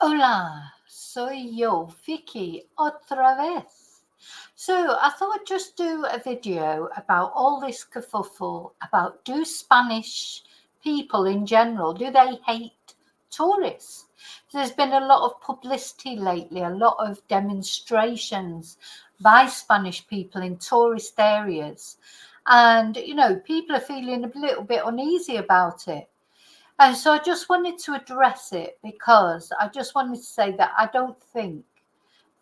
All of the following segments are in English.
Hola, soy yo, Vicky, otra vez. So I thought I'd just do a video about all this kerfuffle about, do Spanish people in general, do they hate tourists? There's been a lot of publicity lately, a lot of demonstrations by Spanish people in tourist areas. And, people are feeling a little bit uneasy about it. And so I just wanted to address it because I just wanted to say that I don't think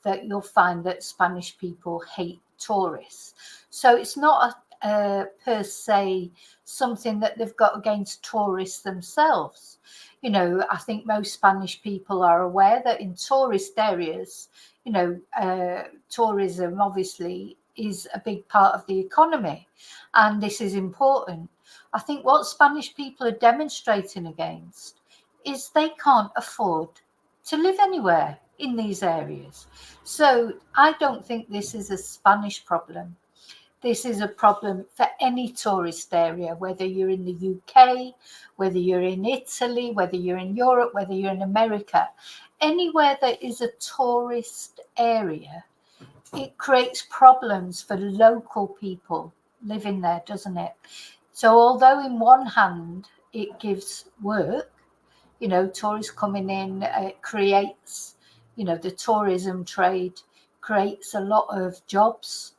that you'll find that Spanish people hate tourists. So it's not per se something that they've got against tourists themselves. I think most Spanish people are aware that in tourist areas, tourism obviously is a big part of the economy, and this is important. I think what Spanish people are demonstrating against is they can't afford to live anywhere in these areas. So I don't think this is a Spanish problem. This is a problem for any tourist area, whether you're in the UK, whether you're in Italy, whether you're in Europe, whether you're in America. Anywhere that is a tourist area, it creates problems for local people living there, doesn't it? So although in one hand it gives work, tourists coming in, it creates, the tourism trade creates a lot of jobs,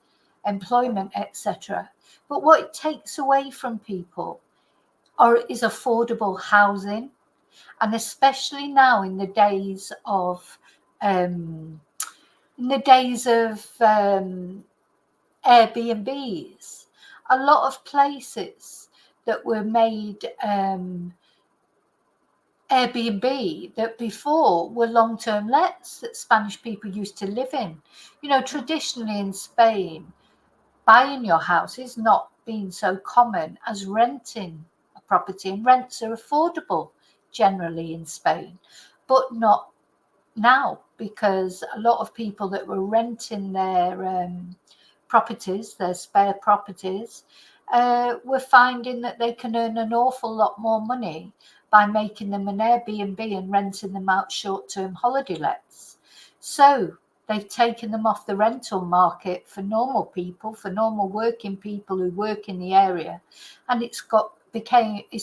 employment, etc. But what it takes away from people is affordable housing, and especially now in the days of um, Airbnbs, a lot of places that were made Airbnb that before were long-term lets that Spanish people used to live in. Traditionally in Spain, buying your house is not been so common as renting a property, and rents are affordable generally in Spain, but not now, because a lot of people that were renting their properties, their spare properties, were finding that they can earn an awful lot more money by making them an Airbnb and renting them out short-term holiday lets. So they've taken them off the rental market for normal people, for normal working people who work in the area, and it's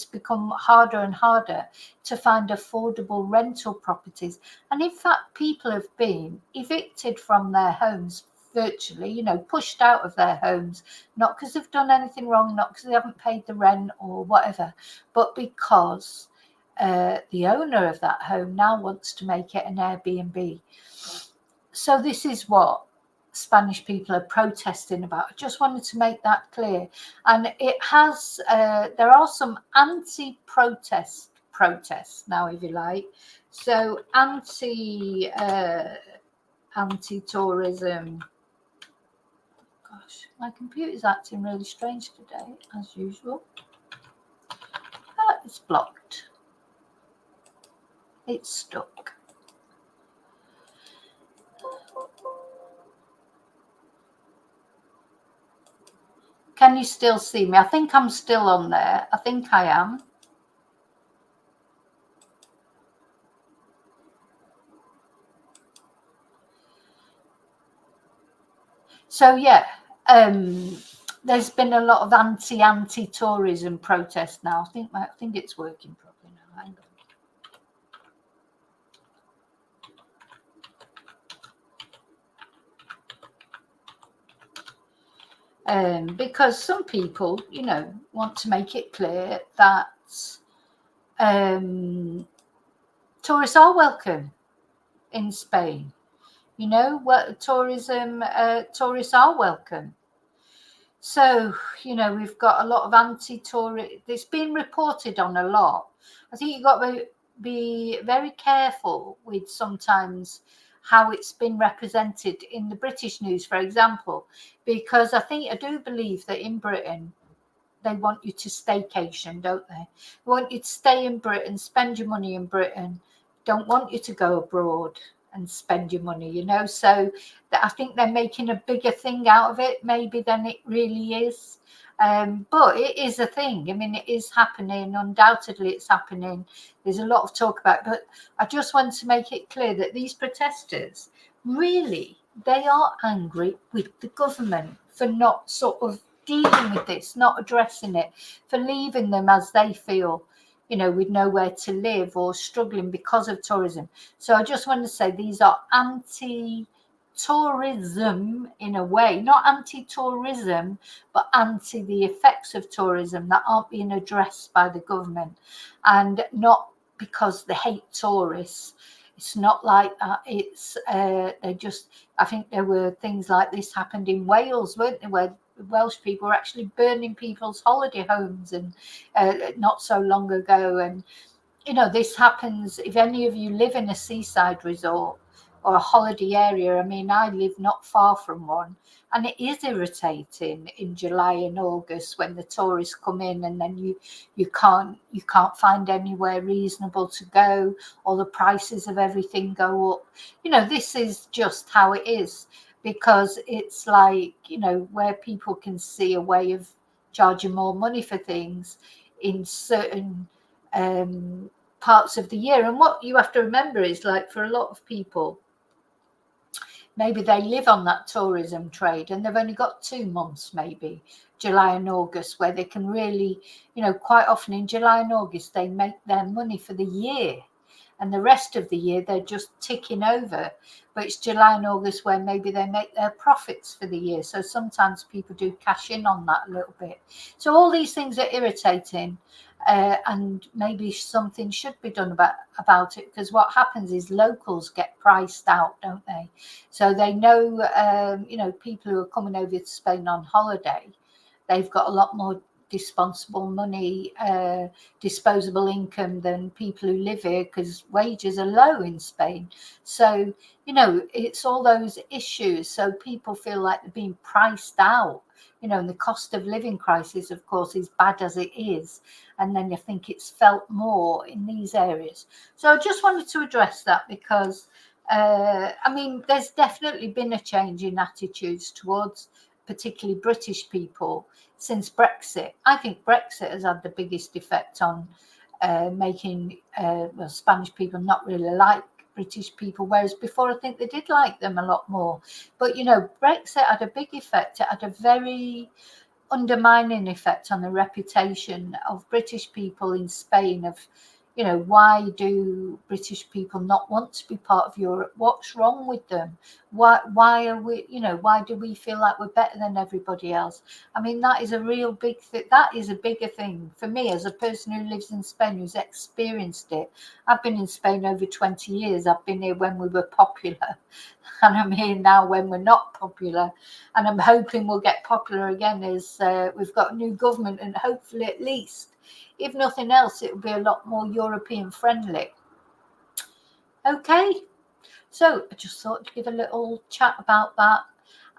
become harder and harder to find affordable rental properties. And in fact, people have been evicted from their homes virtually, pushed out of their homes, not because they've done anything wrong, not because they haven't paid the rent or whatever, but because the owner of that home now wants to make it an Airbnb. So this is what Spanish people are protesting about. I just wanted to make that clear. And there are some anti-protests now, if you like. So anti-tourism. Gosh, my computer's acting really strange today, as usual. It's blocked. It's stuck. Can you still see me? I think I'm still on there. I think I am. So yeah, there's been a lot of anti-tourism protests now. I think it's working properly now. Hang on. Because some people, want to make it clear that tourists are welcome in Spain. Tourists are welcome. So, we've got a lot of anti-tourist. It's been reported on a lot. I think you've got to be very careful with sometimes how it's been represented in the British news, for example, because I do believe that in Britain, they want you to staycation, don't they? They want you to stay in Britain, spend your money in Britain, don't want you to go abroad. and spend your money, you know. So I think they're making a bigger thing out of it maybe than it really is. But it is a thing. I mean, it is happening. Undoubtedly, it's happening. There's a lot of talk about it. But I just want to make it clear that these protesters, really, they are angry with the government for not sort of dealing with this, not addressing it, for leaving them as they feel, you know, with nowhere to live or struggling because of tourism. So I just want to say these are anti-tourism in a way, not anti-tourism, but anti the effects of tourism that aren't being addressed by the government, and not because they hate tourists. It's not like that. It's they just. I think there were things like this happened in Wales, weren't there, where Welsh people were actually burning people's holiday homes, and not so long ago. And you know, this happens if any of you live in a seaside resort or a holiday area. I mean, I live not far from one, and it is irritating in July and August when the tourists come in, and then you can't find anywhere reasonable to go, or the prices of everything go up. You know, this is just how it is, because it's like, you know, where people can see a way of charging more money for things in certain parts of the year. And what you have to remember is, like, for a lot of people, maybe they live on that tourism trade and they've only got 2 months, maybe July and August, where they can really, you know, quite often in July and August they make their money for the year, and the rest of the year they're just ticking over. But it's July and August where maybe they make their profits for the year. So sometimes people do cash in on that a little bit. So all these things are irritating, and maybe something should be done about it, because what happens is locals get priced out, don't they? So they know, you know, people who are coming over to Spain on holiday, they've got a lot more disposable money, disposable income than people who live here, because wages are low in Spain. So, you know, it's all those issues. So people feel like they're being priced out, you know, and the cost of living crisis, of course, is bad as it is. And then you think it's felt more in these areas. So I just wanted to address that, because, I mean, there's definitely been a change in attitudes towards particularly British people since Brexit. I think Brexit has had the biggest effect on making well, Spanish people not really like British people, whereas before I think they did like them a lot more. But you know, Brexit had a big effect. It had a very undermining effect on the reputation of British people in Spain, of, you know, why do British people not want to be part of Europe? What's wrong with them? Why are we, you know, why do we feel like we're better than everybody else? I mean, that is a real big thing. That is a bigger thing for me as a person who lives in Spain, who's experienced it. I've been in Spain over 20 years. I've been here when we were popular, and I'm here now when we're not popular. And I'm hoping we'll get popular again as we've got a new government, and hopefully, at least, if nothing else, it will be a lot more European friendly. Okay, so I just thought to give a little chat about that,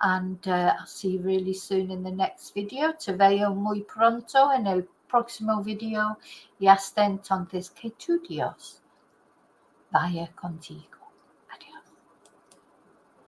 and I'll see you really soon in the next video. Te veo muy pronto en el próximo video, y hasta entonces que tu Dios vaya contigo.